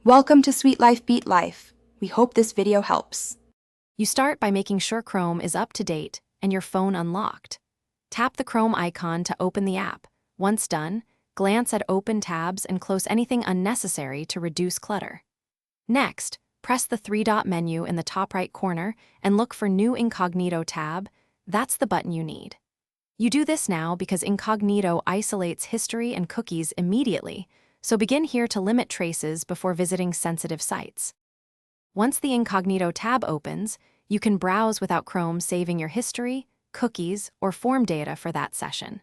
Welcome to Sweet Life Beat Life. We hope this video helps. You start by making sure Chrome is up to date and your phone unlocked. Tap the Chrome icon to open the app. Once done, glance at open tabs and close anything unnecessary to reduce clutter. Next, press the three-dot menu in the top right corner and look for New Incognito tab. That's the button you need. You do this now because Incognito isolates history and cookies immediately, so begin here to limit traces before visiting sensitive sites. Once the Incognito tab opens, you can browse without Chrome saving your history, cookies, or form data for that session.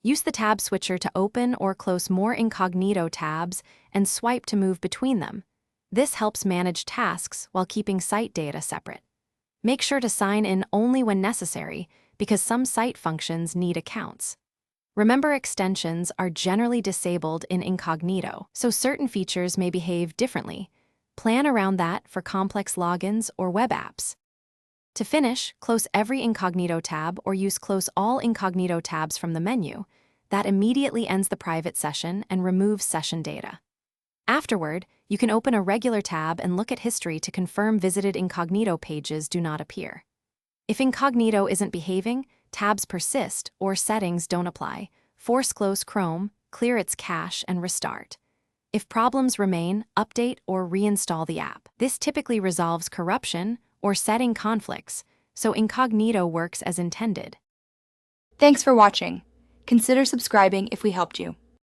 Use the tab switcher to open or close more Incognito tabs and swipe to move between them. This helps manage tasks while keeping site data separate. Make sure to sign in only when necessary because some site functions need accounts. Remember, extensions are generally disabled in Incognito, so certain features may behave differently. Plan around that for complex logins or web apps. To finish, close every Incognito tab or use Close All Incognito tabs from the menu. That immediately ends the private session and removes session data. Afterward, you can open a regular tab and look at history to confirm visited Incognito pages do not appear. If Incognito isn't behaving, tabs persist, or settings don't apply, force close Chrome, clear its cache, and restart. If problems remain, update or reinstall the app. This typically resolves corruption or setting conflicts, so Incognito works as intended. Thanks for watching. Consider subscribing if we helped you.